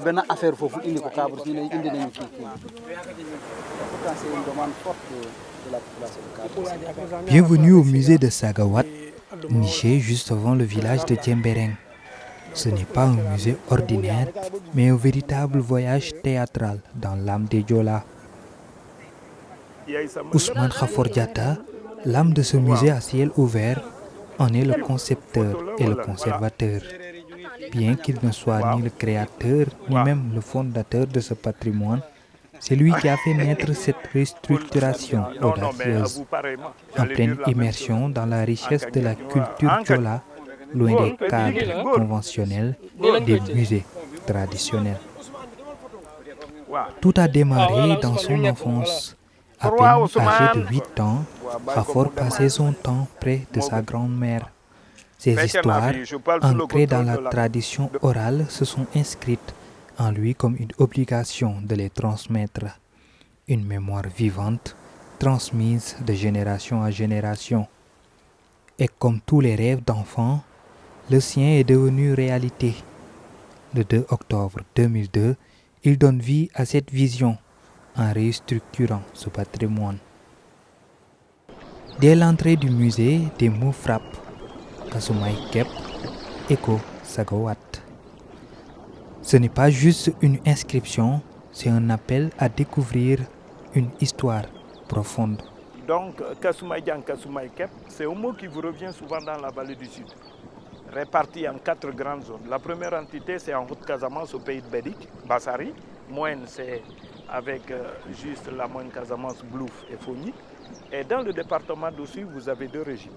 benn affaire foofu indi ko Cabrousse ñu ne indi nañu kii pourtant c'est une demande forte de la population de Cabrousse. Bienvenue au musée de Sagawat, niché juste avant le village de Djembereng. Ce n'est pas un musée ordinaire, mais un véritable voyage théâtral dans l'âme des Diola. Ousmane Khafor Diatta, l'âme de ce musée à ciel ouvert, en est le concepteur et le conservateur. Bien qu'il ne soit ni le créateur, ni même le fondateur de ce patrimoine, c'est lui qui a fait naître cette restructuration audacieuse, en pleine immersion dans la richesse de la culture Diola, loin des cadres conventionnels des musées traditionnels. Tout a démarré dans son enfance. À peine âgé de 8 ans, Khafor passait son temps près de sa grand-mère. Ces histoires, ancrées dans la tradition orale, se sont inscrites en lui comme une obligation de les transmettre. Une mémoire vivante, transmise de génération à génération. Et comme tous les rêves d'enfants, le sien est devenu réalité. Le 2 octobre 2002, il donne vie à cette vision en restructurant ce patrimoine. Dès l'entrée du musée, des mots frappent. Kasumai Kep, Eko Sagawat. Ce n'est pas juste une inscription, c'est un appel à découvrir une histoire profonde. Donc, Kasumai Kep, c'est un mot qui vous revient souvent dans la vallée du Sud, réparti en 4 grandes zones. La première entité, c'est en Haute-Casamance, au pays de Bédik, Bassari. Moyenne, c'est avec juste la Moyenne Casamance, Blouf et Fogny. Et dans le département d'Oussouye, vous avez 2 régimes.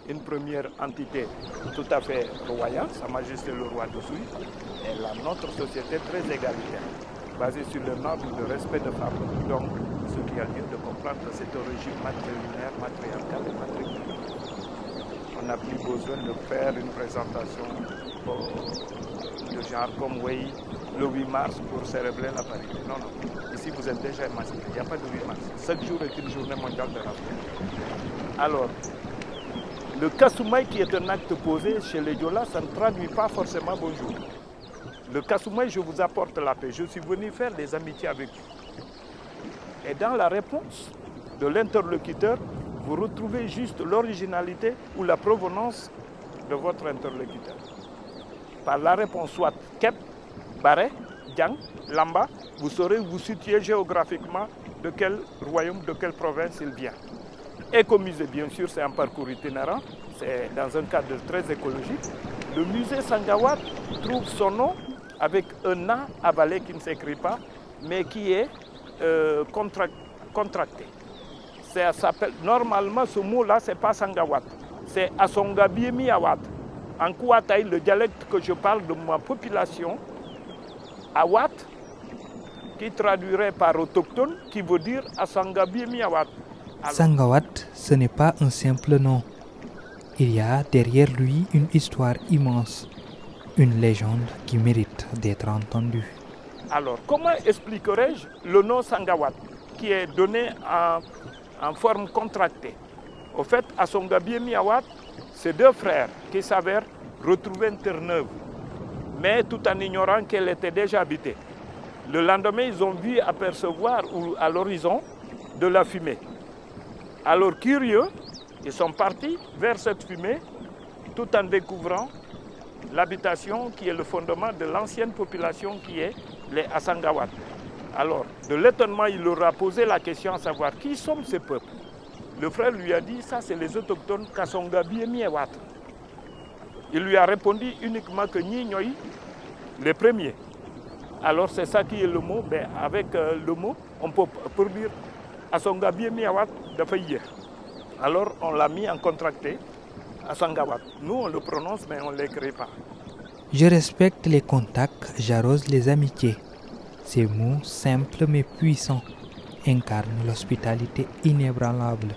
Une première entité tout à fait royale, Sa Majesté le roi d'Oussouye, et notre société très égalitaire, basée sur le noble de respect de femmes. Donc, ce qui a lieu de comprendre que c'est un régime matrilinéaire, matriarcal et matrilinéaire. On n'a plus besoin de faire une présentation de genre comme oui, le 8 mars pour célébrer la parité. Non, non. Ici, vous êtes déjà émancipé. Il n'y a pas de 8 mars. Chaque jour est une journée mondiale de la paix. Alors, le Kasumai qui est un acte posé chez les Diola, ça ne traduit pas forcément bonjour. Le Kasumai, je vous apporte la paix. Je suis venu faire des amitiés avec vous. Et dans la réponse de l'interlocuteur, vous retrouvez juste l'originalité ou la provenance de votre interlocuteur. Par la réponse soit Kep, Baré, Djang, Lamba, vous saurez vous situer géographiquement de quel royaume, de quelle province il vient. Écomusée, bien sûr, c'est un parcours itinérant, c'est dans un cadre très écologique. Le musée Sangawat trouve son nom avec un A avalé qui ne s'écrit pas, mais qui est contracté. Ça s'appelle, normalement, ce mot-là, ce n'est pas Sangawat, c'est Asongabiemiawat. En Kouataï, le dialecte que je parle de ma population, Awat, qui traduirait par autochtone, qui veut dire Asangabiemiawat. Sangawat, ce n'est pas un simple nom. Il y a derrière lui une histoire immense, une légende qui mérite d'être entendue. Alors, comment expliquerai-je le nom Sangawat, qui est donné en forme contractée? Au fait, Asongabiemiawat, c'est 2 frères qui s'avèrent retrouver une terre neuve, mais tout en ignorant qu'elle était déjà habitée. Le lendemain, ils ont vu apercevoir à l'horizon de la fumée. Alors, curieux, ils sont partis vers cette fumée tout en découvrant l'habitation qui est le fondement de l'ancienne population qui est les Asangawat. Alors, de l'étonnement, il leur a posé la question à savoir qui sont ces peuples. Le frère lui a dit, ça c'est les autochtones Kasongabiemiawat. Il lui a répondu uniquement que Ninoï, les premiers. Alors c'est ça qui est le mot, mais avec le mot, on peut dire Asongabiemiawat de Faye. Alors on l'a mis en contracté, Asangawat. Nous on le prononce mais on ne l'écrit pas. Je respecte les contacts, j'arrose les amitiés. Ces mots simples mais puissants incarnent l'hospitalité inébranlable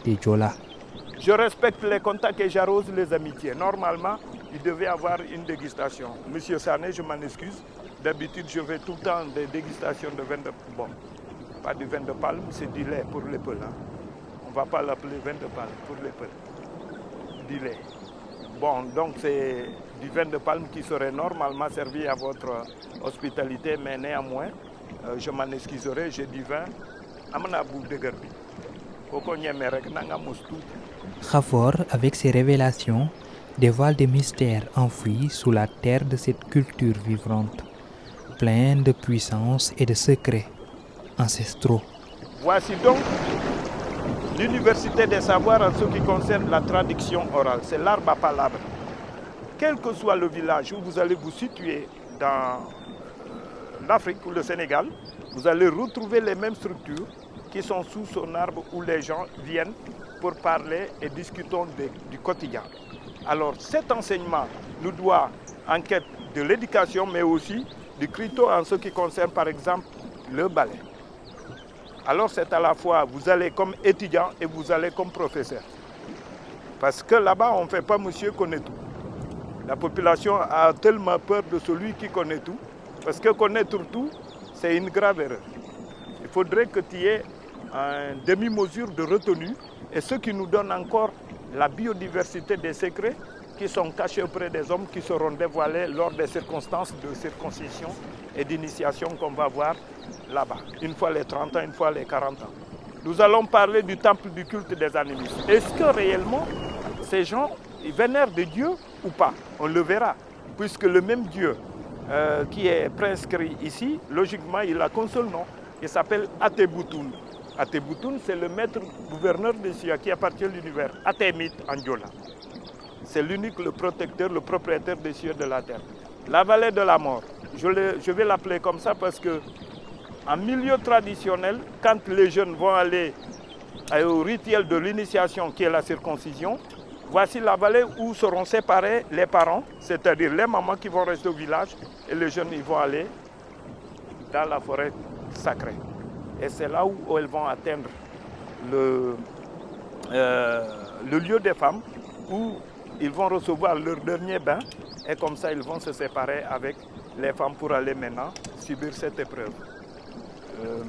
des Diola. Je respecte les contacts et j'arrose les amitiés. Normalement, il devait y avoir une dégustation. Monsieur Sané, je m'en excuse. D'habitude, je fais tout le temps des dégustations de vin de... Bon, pas du vin de palme, c'est du lait pour les peuls. Hein. On ne va pas l'appeler vin de palme pour les peuls. Du lait. Bon, donc c'est du vin de palme qui serait normalement servi à votre hospitalité, mais néanmoins, je m'en excuserai, j'ai du vin à mon abou de garbi. Khafor, avec ses révélations, dévoile des mystères enfouis sous la terre de cette culture vivante, pleine de puissance et de secrets ancestraux. Voici donc l'université des savoirs en ce qui concerne la traduction orale. C'est l'arbre à palabre. Quel que soit le village où vous allez vous situer dans l'Afrique ou le Sénégal, vous allez retrouver les mêmes structures qui sont sous son arbre où les gens viennent pour parler et discuter du quotidien. Alors cet enseignement nous doit en quête de l'éducation, mais aussi du crypto en ce qui concerne par exemple le ballet. Alors c'est à la fois, vous allez comme étudiant et vous allez comme professeur. Parce que là-bas, on ne fait pas monsieur connaît tout. La population a tellement peur de celui qui connaît tout, parce que connaître tout, c'est une grave erreur. Il faudrait que tu aies une demi-mesure de retenue, et ce qui nous donne encore la biodiversité des secrets qui sont cachés auprès des hommes, qui seront dévoilés lors des circonstances de circoncision et d'initiation qu'on va voir là-bas. Une fois les 30 ans, une fois les 40 ans. Nous allons parler du temple du culte des animistes. Est-ce que réellement, ces gens ils vénèrent des dieux ou pas? On le verra, puisque le même Dieu qui est prescrit ici, logiquement, il a qu'un seul nom. Il s'appelle Ateboutoun. Ateboutoun, c'est le maître gouverneur des cieux qui appartient à l'univers. Atemit Andjola. C'est l'unique, le protecteur, le propriétaire des cieux de la terre. La vallée de la mort, je vais l'appeler comme ça parce que en milieu traditionnel, quand les jeunes vont aller au rituel de l'initiation qui est la circoncision, voici la vallée où seront séparés les parents, c'est-à-dire les mamans qui vont rester au village et les jeunes ils vont aller dans la forêt sacrée. Et c'est là où elles vont atteindre le lieu des femmes où ils vont recevoir leur dernier bain et comme ça ils vont se séparer avec les femmes pour aller maintenant subir cette épreuve.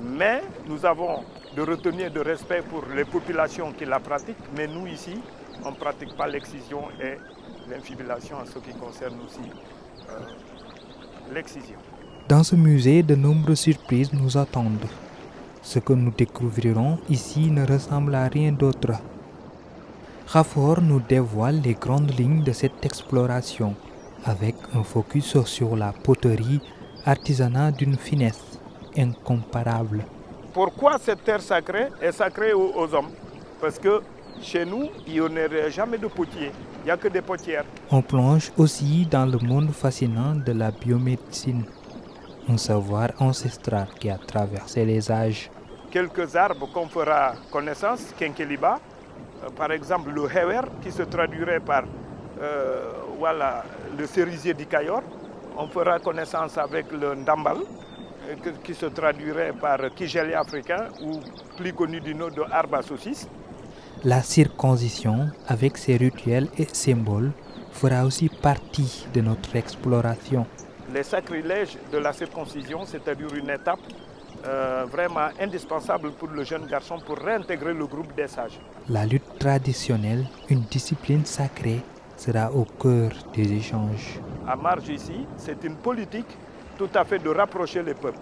Mais nous avons de retenue et de respect pour les populations qui la pratiquent, mais nous ici, on ne pratique pas l'excision et l'infibulation en ce qui concerne aussi l'excision. Dans ce musée, de nombreuses surprises nous attendent. Ce que nous découvrirons ici ne ressemble à rien d'autre. Khafor nous dévoile les grandes lignes de cette exploration, avec un focus sur la poterie artisanale d'une finesse incomparable. Pourquoi cette terre sacrée est sacrée aux hommes? Parce que chez nous, il n'y aurait jamais de potier, il n'y a que des potières. On plonge aussi dans le monde fascinant de la biomédecine, un savoir ancestral qui a traversé les âges. Quelques arbres qu'on fera connaissance, Kenkeliba, par exemple le hewer qui se traduirait par le cerisier d'Ikayor. On fera connaissance avec le ndambal qui se traduirait par Kigelia africain ou plus connu du nom de arbre à saucisse. La circoncision, avec ses rituels et symboles, fera aussi partie de notre exploration. Les sacrilèges de la circoncision, c'est-à-dire une étape vraiment indispensable pour le jeune garçon pour réintégrer le groupe des sages. La lutte traditionnelle, une discipline sacrée, sera au cœur des échanges. À marge ici, c'est une politique tout à fait de rapprocher les peuples.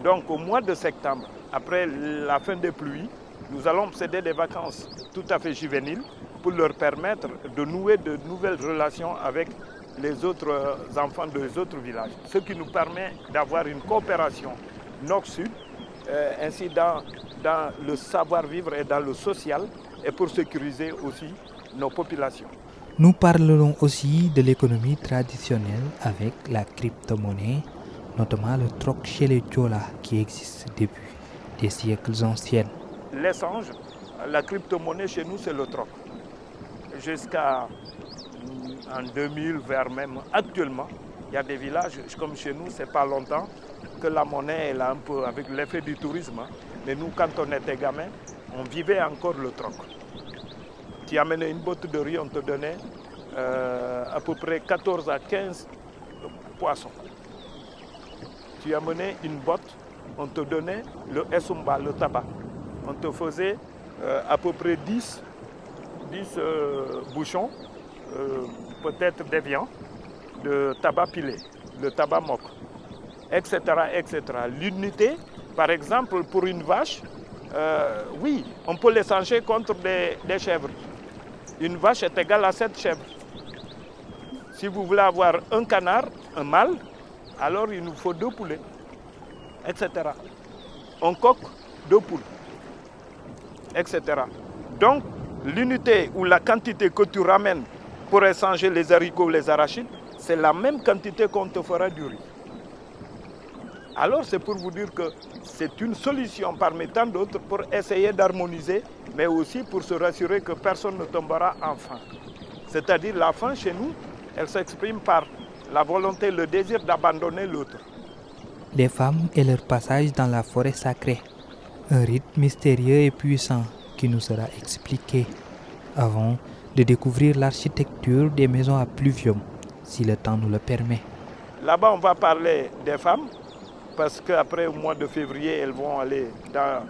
Donc au mois de septembre, après la fin des pluies, nous allons céder des vacances tout à fait juvéniles pour leur permettre de nouer de nouvelles relations avec les autres enfants des autres villages. Ce qui nous permet d'avoir une coopération nord-sud, ainsi dans le savoir-vivre et dans le social, et pour sécuriser aussi nos populations. Nous parlerons aussi de l'économie traditionnelle avec la crypto-monnaie, notamment le troc chez les Djola qui existe depuis des siècles anciens. L'échange, la crypto-monnaie chez nous, c'est le troc. Jusqu'en 2000, vers même actuellement, il y a des villages comme chez nous, c'est pas longtemps que la monnaie est là un peu avec l'effet du tourisme. Mais nous, quand on était gamin, on vivait encore le troc. Tu amenais une botte de riz, on te donnait à peu près 14 à 15 poissons. Tu amenais une botte, on te donnait le esumba, le tabac. On te faisait à peu près 10 bouchons, peut-être des viandes. de tabac pilé, le tabac moque, etc., etc. L'unité, par exemple, pour une vache, oui, on peut l'échanger contre des chèvres. Une vache est égale à 7 chèvres. Si vous voulez avoir un canard, un mâle, alors il nous faut 2 poulets, etc. Un coq, 2 poules, etc. Donc, l'unité ou la quantité que tu ramènes pour échanger les haricots ou les arachides, c'est la même quantité qu'on te fera du riz. Alors, c'est pour vous dire que c'est une solution parmi tant d'autres pour essayer d'harmoniser, mais aussi pour se rassurer que personne ne tombera en faim. C'est-à-dire la faim chez nous, elle s'exprime par la volonté, le désir d'abandonner l'autre. Les femmes et leur passage dans la forêt sacrée. Un rite mystérieux et puissant qui nous sera expliqué avant de découvrir l'architecture des maisons à pluvium, si le temps nous le permet. Là-bas, on va parler des femmes, parce qu'après au mois de février, elles vont aller dans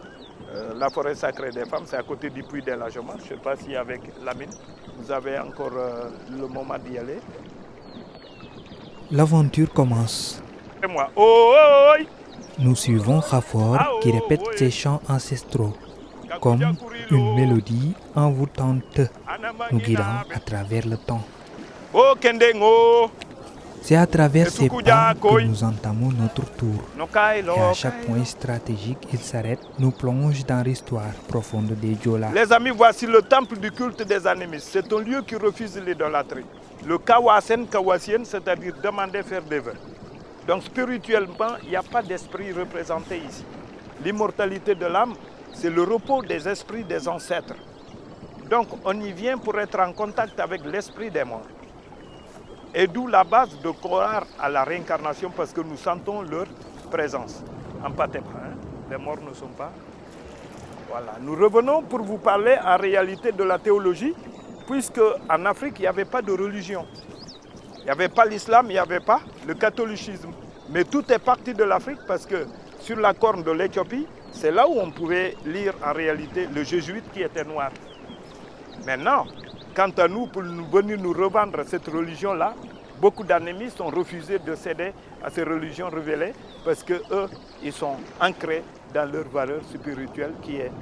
la forêt sacrée des femmes, c'est à côté du puits d'élagement. Je ne sais pas si avec Lamine, vous avez encore le moment d'y aller. L'aventure commence. Et moi, oh, oh, oh. Nous suivons Khafor qui répète ses chants ancestraux, comme une mélodie envoûtante, nous guidant à travers le temps. Oh, Kendengo. C'est à travers ces pas que nous entamons notre tour. Et à chaque point stratégique, il s'arrête, nous plonge dans l'histoire profonde des Diola. Les amis, voici le temple du culte des animistes. C'est un lieu qui refuse l'idolâtrie. Le Kawasen Kawasien, c'est-à-dire demander faire des vœux. Donc spirituellement, il n'y a pas d'esprit représenté ici. L'immortalité de l'âme, c'est le repos des esprits des ancêtres. Donc on y vient pour être en contact avec l'esprit des morts. Et d'où la base de croire à la réincarnation parce que nous sentons leur présence. En Patepa, les morts ne sont pas. Voilà. Nous revenons pour vous parler en réalité de la théologie, puisque en Afrique, il n'y avait pas de religion. Il n'y avait pas l'islam, il n'y avait pas le catholicisme. Mais tout est parti de l'Afrique parce que sur la corne de l'Éthiopie, c'est là où on pouvait lire en réalité le jésuite qui était noir. Maintenant, quant à nous, pour venir nous revendre cette religion-là, beaucoup d'animistes ont refusé de céder à ces religions révélées parce qu'eux, ils sont ancrés dans leur valeur spirituelle qui est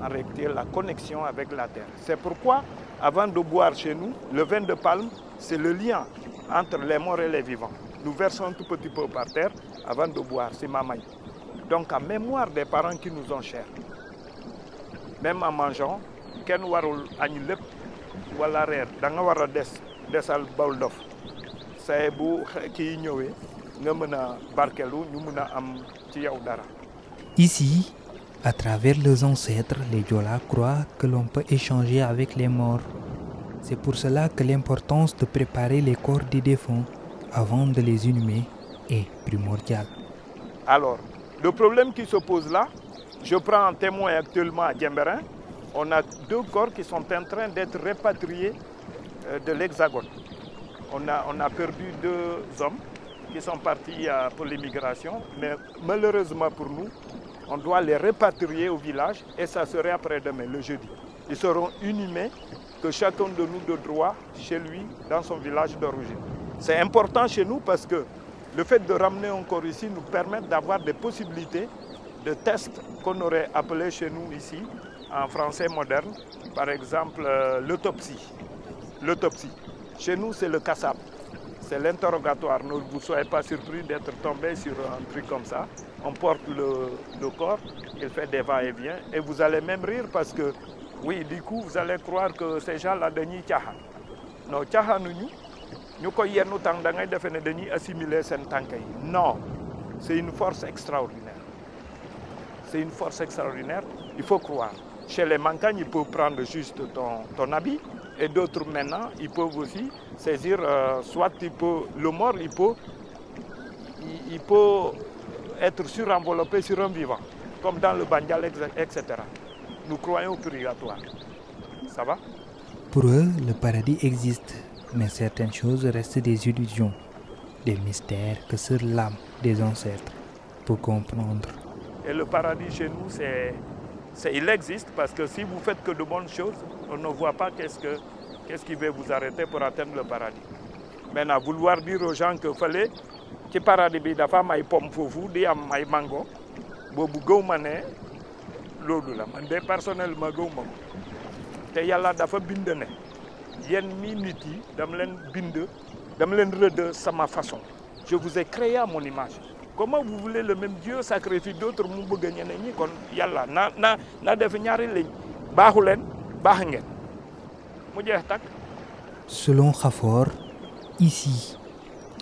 en réalité la connexion avec la terre. C'est pourquoi, avant de boire chez nous, le vin de palme, c'est le lien entre les morts et les vivants. Nous versons un tout petit peu par terre avant de boire, c'est mamaï. Donc en mémoire des parents qui nous ont chers. Même en mangeant, ken warul añ lépp wala reer da nga war a desal bawl dof say bu kii ñëwee nga mën a barkelu ñu mën a am ci yow dara. Ici, à travers les ancêtres, les Diola croient que l'on peut échanger avec les morts. C'est pour cela que l'importance de préparer les corps des défunts avant de les inhumer est primordiale. Alors, le problème qui se pose là, je prends en témoin actuellement à Djemberin, on a 2 corps qui sont en train d'être répatriés de l'Hexagone. On a perdu 2 hommes qui sont partis pour l'immigration, mais malheureusement pour nous, on doit les répatrier au village et ça serait après-demain, le jeudi. Ils seront inhumés, que chacun de nous de droit chez lui, dans son village d'origine. C'est important chez nous parce que le fait de ramener un corps ici nous permet d'avoir des possibilités de tests qu'on aurait appelés chez nous ici, en français moderne, par exemple l'autopsie. L'autopsie. Chez nous, c'est le kassab, c'est l'interrogatoire. Ne vous soyez pas surpris d'être tombé sur un truc comme ça. On porte le corps, il fait des va-et-vient, et vous allez même rire parce que, oui, du coup, vous allez croire que ces gens-là, dañuy caaxaan. Non, caaxaanuñu. Ñu ko yenn tànk da ngay defe ne dañuy assimiler seen tànk yi. Non, c'est une force extraordinaire. C'est une force extraordinaire, il faut croire. Chez les Mankagnes, ils peuvent prendre juste ton habit et d'autres maintenant, ils peuvent aussi saisir, soit le mort, il peut être surenveloppé sur un vivant, comme dans le Bandial, etc. Nous croyons au purgatoire. Ça va? Pour eux, le paradis existe, mais certaines choses restent des illusions, des mystères que seule l'âme des ancêtres peut comprendre. Et le paradis chez nous, il existe parce que si vous faites que de bonnes choses, on ne voit pas qu'est-ce qui va vous arrêter pour atteindre le paradis. maintenant vouloir dire aux gens que fallait ci paradis bi dafa am ay pomme foofu di am ay mango boobu gëw ma ne loolu la man de personnellement gëw ma ko te yàlla dafa bind ne yéen mi nit yi dama leen rëdd sama façon je vous ai créé à mon image comment vous voulez le même Dieu sacrifie d'autres mu bëgg ñeneen ñi kon yàlla na def ñaari liñ baaxu leen baax ngeen mu jeex takk. Selon Khafor, ici,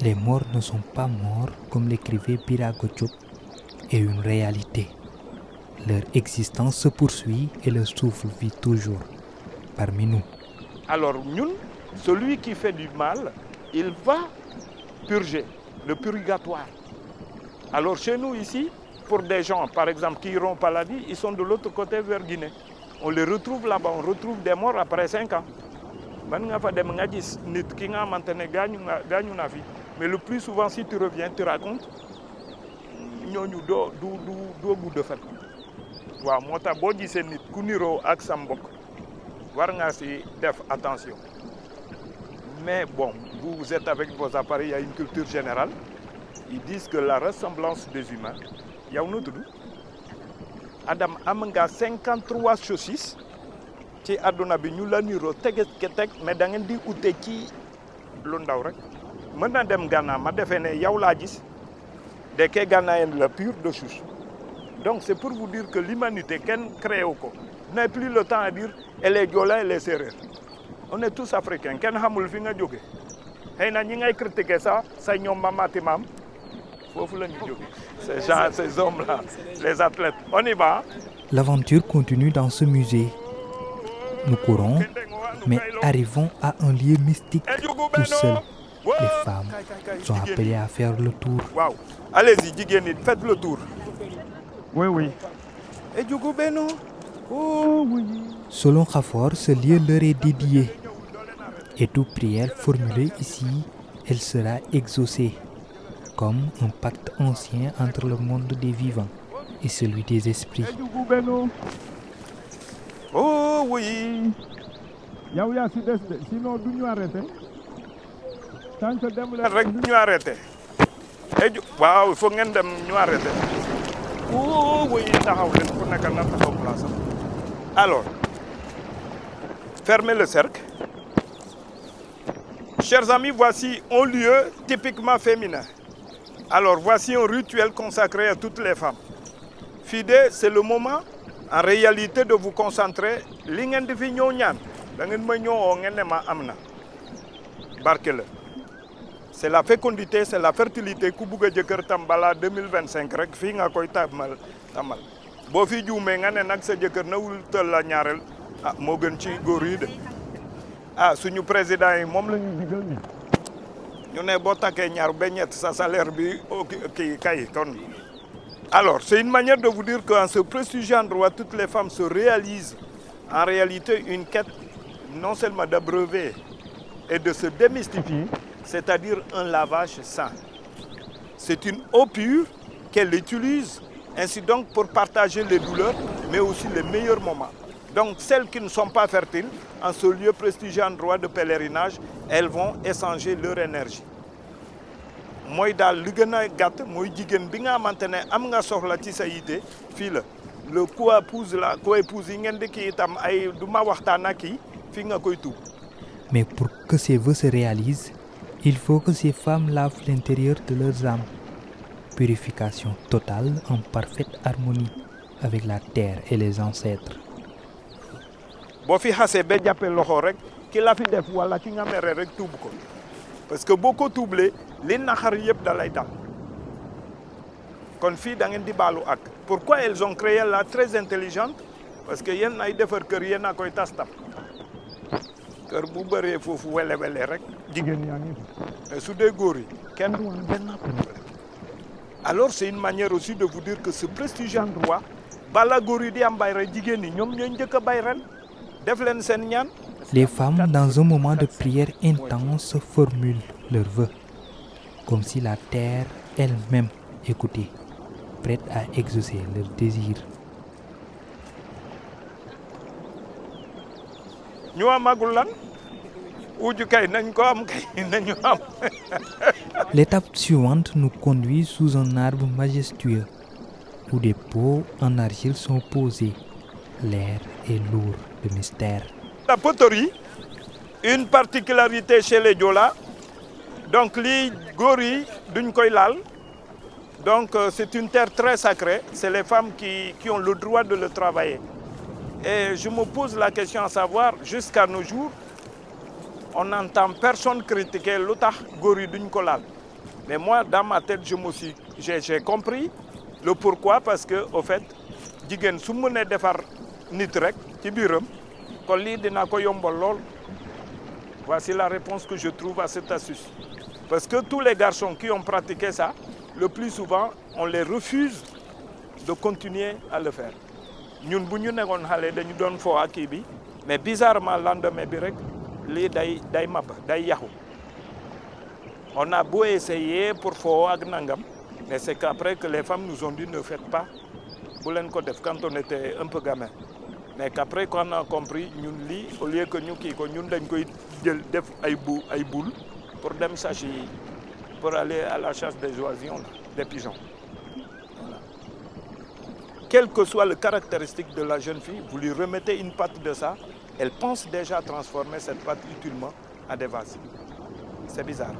les morts ne sont pas morts comme l'écrivait Birago Diop est une réalité. Leur existence se poursuit et le souffle vit toujours parmi nous. Alors ñun, celui qui fait du mal, il va purger, le purgatoire. Alors chez nous ici, pour des gens par exemple qui iront au paradis, ils sont de l'autre côté vers Guinée. On les retrouve là-bas, on retrouve des morts après 5 ans. Man nga fa dem nga gis nit ki nga xamante ne gaañu na fi mais le plus souvent si tu reviens tu racontes ñooñu doo gudd fan waaw moo tax boo gisee nit ku niroo ak sa mbokk war nga si def attention mais bon vous êtes avec vos appareils, il y a une culture générale ils disent que la ressemblance des humains yow nu tudd Adam am nga 53 saucisses ci àdduna bi ñu la niroo teg mais da ngeen di ute ci lu ndaw rek mën na dem Ghana ma defee ne yow laa gis de ke ghanéen la pure de souche donc c'est pour vous dire que l'humanité kenn créé wu ko n'a plus le temps à dire et les Joola et les Sérères on est tous africains kenn xamul fi nga jóge xëy na ñi ngay critiquer ça sa ñoom mamati maam foofu la ñu jóge ces hommes là les athlètes on y va. L'aventure continue dans ce musée. Nous courons, mais arrivons à un lieu mystique tout seul. Les femmes sont appelées à faire le tour. Wow. Allez-y, faites le tour. Oui. Selon Khafor, ce lieu leur est dédié. Et toute prière formulée ici, elle sera exaucée, comme un pacte ancien entre le monde des vivants et celui des esprits. Oh oui. yow yaa si des de sinon du ñu arrêté tant que dem leen rek du ñu arrêté waaw il faut ngeen dem ñu arrêté oh oui taxaw leen ku nekk na taxaw place am alors fermez le cercle. Chers amis, voici un lieu typiquement féminin. Alors voici un rituel consacré à toutes les femmes. Fidé, c'est le moment en réalité de vous concentrer li ngeen di fi ñëw ñaan da ngeen ma ñëwoo ngeen ne ma am na barke la c'est la fécondité c'est la fertilité ku bugg a jëkkër tam balaa 2025 rek fii nga koy tamal boo fi juumee nga ne nag sa jëkkër na wutal la ñaareel moo gën ci góor yi de suñu président yi moom la ñu digal ni ñu ne boo takkee ñaar ba ñett sa salaire bi kii kay kon. Alors, c'est une manière de vous dire qu'en ce prestigieux endroit, toutes les femmes se réalisent en réalité une quête non seulement d'abreuver et de se démystifier, c'est-à-dire un lavage sain. C'est une eau pure qu'elle utilise ainsi donc pour partager les douleurs, mais aussi les meilleurs moments. Donc, celles qui ne sont pas fertiles, en ce lieu prestigieux endroit de pèlerinage, elles vont échanger leur énergie. Mooy daal li gën a gàtt mooy jigéen bi nga xamante ne am nga soxla ci sa yite fii la le co-épouse yi ngeen di kii itam ay du ma waxtaan ak kii fii nga koy tuub. Mais pour que ces vœux se réalisent, il faut que ces femmes lavent l'intérieur de leurs âmes. Purification totale en parfaite harmonie avec la terre et les ancêtres. Boo fi xasee ba jàppee loxo rek ki la fi def wala ki nga mere rek tuub ko. Parce que boo ko tuublee li naxar yëpp da lay dal kon fii da ngeen di baalu ak pourquoi elles ont créé là très intelligente parce que yéen ay defar kër yéen a koy tas tam kër bu bëree foofu wele rek jigéen yaa ngi mais su dee góor yi kenn du woon benn problème alors c'est une manière aussi de vous dire que ce prestigieux endroit bala góor yi di am bay rek jigéen ñi ñoom ñooy njëkk a bay ren def leen seen ñaan. Les femmes, dans un moment de prière intense, formulent leurs vœux, comme si la terre elle-même écoutait, prête à exaucer leurs désirs. ñu amagul lan L'étape suivante nous conduit sous un arbre majestueux où des pots en argile sont posés. L'air est lourd de mystère. La poterie, une particularité chez les Diola, donc les gorilles d'une koilal, donc c'est une terre très sacrée, c'est les femmes qui ont le droit de le travailler. Et je me pose la question à savoir, jusqu'à nos jours, on n'entend personne critiquer l'autre gorille d'une kolal. Mais moi, dans ma tête, j'ai compris le pourquoi, parce que, au fait, jigen su mënee defar nit rek ci biiram kon lii dina ko yombal lool. Voici la réponse que je trouve à cette astuce. Parce que tous les garçons qui ont pratiqué ça, le plus souvent, on les refuse de continuer à le faire. Ñun bu ñu nekkoon xale dañu doon fo ak kii bi mais bizarrement lendemain bi rek lii day mab day yaxu. On a beau essayer pour fo ak nangam, mais c'est qu'après que les femmes nous ont dit ne faites pas bu leen ko def quand on était un peu gamin. Mais qu'après qu'on a compris ñun lii au lieu que ñu kii ko ñun dañ koy jël def ay boule pour dem sàcc yi pour aller à la chasse des oisillons, des pigeons. Voilà. Quelle que soit la caractéristique de la jeune fille, vous lui remettez une patte de ça, elle pense déjà transformer cette patte utilement à des vases. C'est bizarre.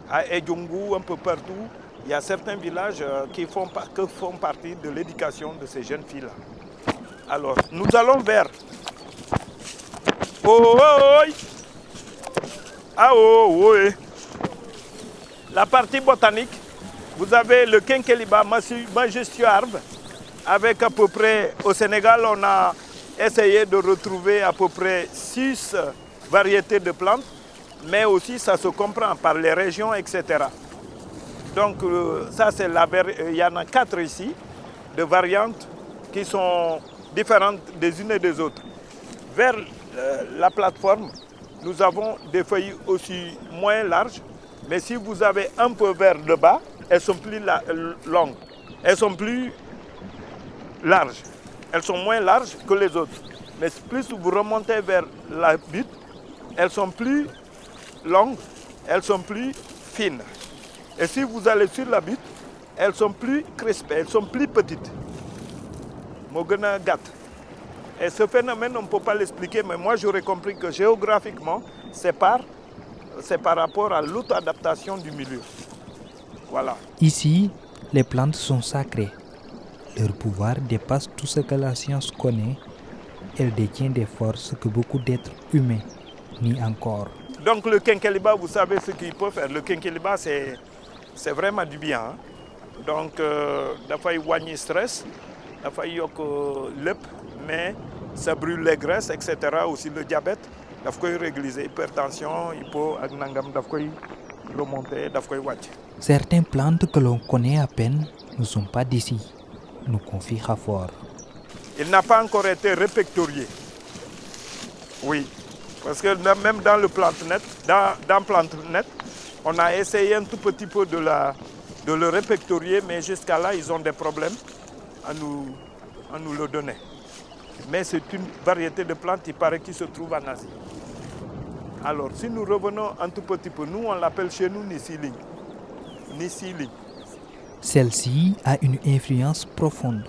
À Edjungu, un peu partout, il y a certains villages qui font partie de l'éducation de ces jeunes filles-là. Alors, nous allons vers... La partie botanique, vous avez le Quinqueliba majestueux arbre, avec à peu près, au Sénégal, on a essayé de retrouver à peu près 6 variétés de plantes, mais aussi ça se comprend par les régions, etc. Donc ça, il y en a 4 ici, de variantes qui sont différentes des unes et des autres. Vers la plateforme, nous avons des feuilles aussi moins larges, mais si vous avez un peu vers le bas, elles sont plus longues, elles sont plus larges, elles sont moins larges que les autres. Mais plus vous remontez vers la butte, elles sont plus longues, elles sont plus fines. Et si vous allez sur la butte, elles sont plus crispées, elles sont plus petites. Mogana Gat. Et ce phénomène, on ne peut pas l'expliquer, mais moi j'aurais compris que géographiquement, c'est par rapport à l'auto-adaptation du milieu. Voilà. Ici, les plantes sont sacrées. Leur pouvoir dépasse tout ce que la science connaît. Elle détient des forces que beaucoup d'êtres humains nient encore. Donc le Quinqueliba, vous savez ce qu'il peut faire. Le Quinqueliba, c'est vraiment du bien. Hein? Donc, il faut éloigner le stress, il faut y mais ça brûle les graisses, etc. Aussi le diabète, il faut régler l'hypertension, il faut remonter, il faut watch. Certaines plantes que l'on connaît à peine ne sont pas d'ici, nous confie Khafor. Il n'a pas encore été répertorié. Oui, parce que même dans le PlanteNet, dans PlanteNet, on a essayé un tout petit peu de le répertorier, mais jusqu'à là, ils ont des problèmes à nous le donner. Mais c'est une variété de plantes, il paraît, qui se trouve en Asie. Alors, si nous revenons un tout petit peu, nous, on l'appelle chez nous Nisiling. Nisiling. Celle-ci a une influence profonde,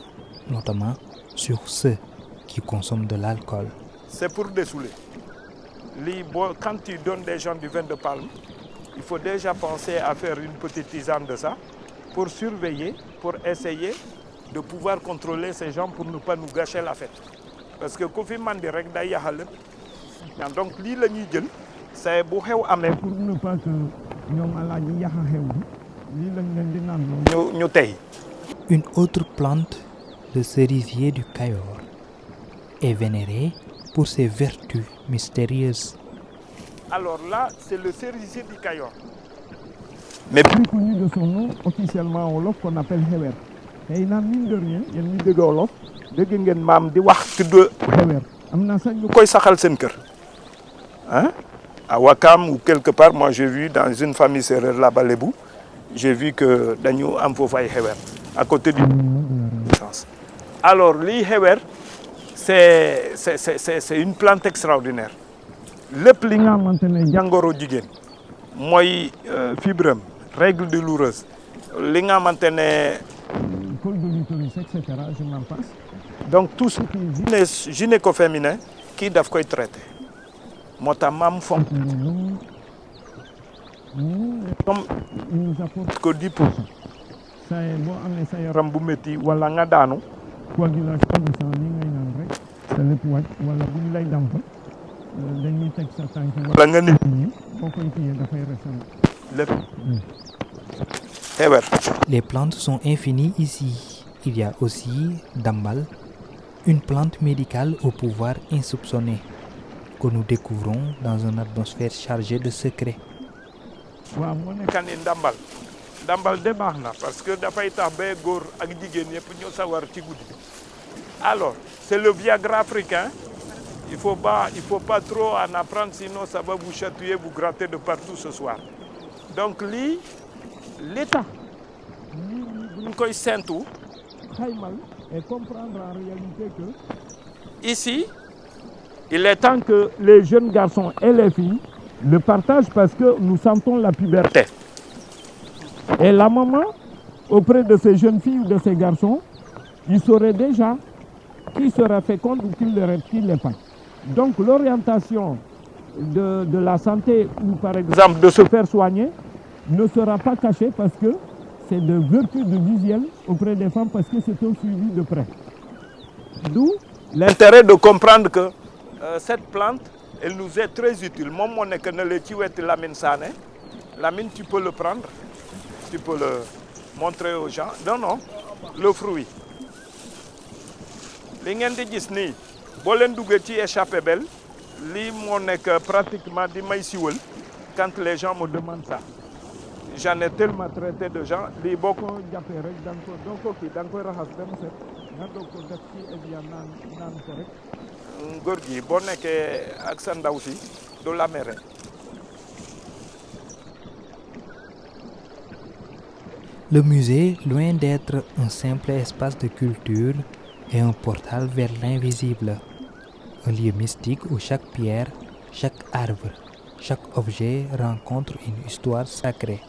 notamment sur ceux qui consomment de l'alcool. C'est pour dessouler. Quand tu donnes des gens du vin de palme, il faut déjà penser à faire une petite tisane de ça pour surveiller, pour essayer de pouvoir contrôler ces gens pour ne pas nous gâcher la fête. Parce que Kofi Mandi rek day yaxal donc lii la ñuy jël c'est bu xew amee pour ne pas que ñoom alaaji yaxa xew bi lii lañ leen di naan ñu tey. Une autre plante, le cerisier du Cayor, est vénérée pour ses vertus mystérieuses. Alors là, c'est le cerisier du Cayor. Mais plus connu de son nom officiellement en wolof qu'on appelle Hewer. Et il n'a mine de rien, il y a une de wolof. Dégg ngeen maam di wax tudd Hewer. Am na sax ñu koy saxal seen kër. Hein? À Wakam ou quelque part, moi j'ai vu dans une famille sérère là-bas Lébou, j'ai vu que dañu am foofu ay Hewer à côté du sens. Alors li Hewer, c'est une plante extraordinaire. lépp li nga xamante ne jàngoro jigéen mooy fibrome, règles douloureuses, li nga xamante ne col de l'utérus, etc. je m'en passe. Donc tout ce qui est gynéco-féminin kii daf koy traité moo tax maam fonk comme il nous apporte que 10%. saa boo amee sa yaram bu métti wala nga daanu coagulation de sang li ngay naan rek sa lépp wàcc wala bu ñu lay damp dañuy teg sa tànk wala nga nit ñi boo koy téye dafay resal lépp. Les plantes sont infinies ici. Il y a aussi Dambal, une plante médicale au pouvoir insoupçonné que nous découvrons dans une atmosphère chargée de secrets. waaw moo nekk ni ndambal de baax na parce que dafay tax ba góor ak jigéen yëpp ñoo sawar ci guddi. Alors c'est le Viagra africain. Il faut pas trop en apprendre sinon ça va vous chatouiller, vous gratter de partout ce soir. Donc lii l'état bu ñu koy séntu xaymal et comprendre en réalité que ici il est temps que les jeunes garçons et les filles le partagent parce que nous sentons la puberté. Et la maman auprès de ces jeunes filles ou de ces garçons, il saurait déjà qui sera féconde ou qui ne l'est pas. Donc l'orientation de la santé ou par exemple de se faire soigner ne sera pas cachée parce que c'est de vertu de visuel auprès des femmes parce que c'est un suivi de près. D'où l'intérêt de comprendre que cette plante, elle nous est très utile. Moom moo nekk na la ci wetu Lamine Sané. Lamine, tu peux le prendre, tu peux le montrer aux gens. Non, le fruit. Li ngeen di gis nii boo leen duggee ci échappée belle lii moo nekk pratiquement di may siwal quand les gens me demandent ça. J'en ai tellement traité de gens lii boo ko jàppee rek da nga koy raxas ba mu set nga doog ko def ci Evian naan ko rek. Góor gi boo nekkee ak sa ndaw si du la mere. Le musée, loin d'être un simple espace de culture, est un portal vers l'invisible. Un lieu mystique où chaque pierre, chaque arbre, chaque objet rencontre une histoire sacrée,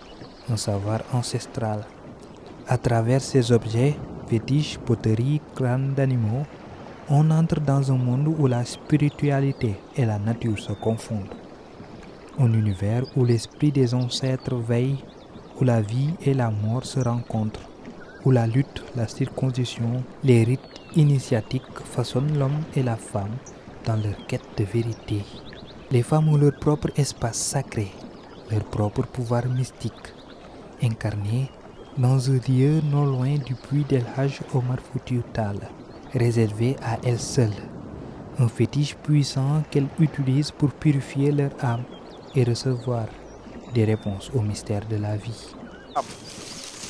un savoir ancestral. À travers ces objets, fétiches, poteries, crânes d'animaux, on entre dans un monde où la spiritualité et la nature se confondent. Un univers où l'esprit des ancêtres veille, où la vie et la mort se rencontrent, où la lutte, la circoncision, les rites initiatiques façonnent l'homme et la femme dans leur quête de vérité. Les femmes ont leur propre espace sacré, leur propre pouvoir mystique, incarné dans un lieu non loin du puits d'El Hadj Omar Foutiyou Tall, réservé à elles seules, un fétiche puissant qu'elles utilisent pour purifier leur âme et recevoir des réponses aux mystères de la vie.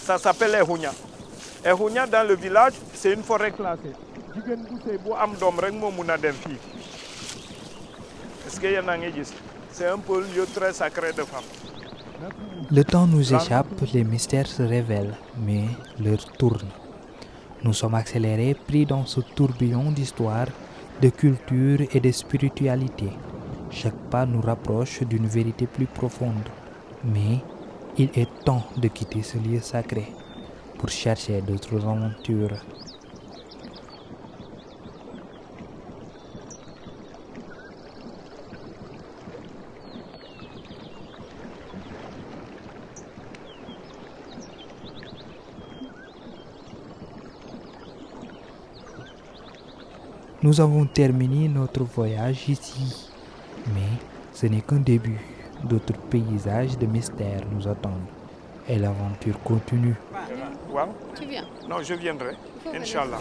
Ça s'appelle Ehunya. Ehunya dans le village, c'est une forêt classée. Jigéen bu sey bu am doom rek moo mun a dem fii. Est-ce que yéen a ngi gis? C'est un peu lieu très sacré de femmes. Le temps nous échappe, les mystères se révèlent, mais l'heure tourne. Nous sommes accélérés, pris dans ce tourbillon d'histoire, de culture et de spiritualité. Chaque pas nous rapproche d'une vérité plus profonde. Mais il est temps de quitter ce lieu sacré pour chercher d'autres aventures. Nous avons terminé notre voyage ici, mais ce n'est qu'un début. D'autres paysages de mystère nous attendent et l'aventure continue. Wow. Tu viens? Non, je viendrai, Inch'Allah.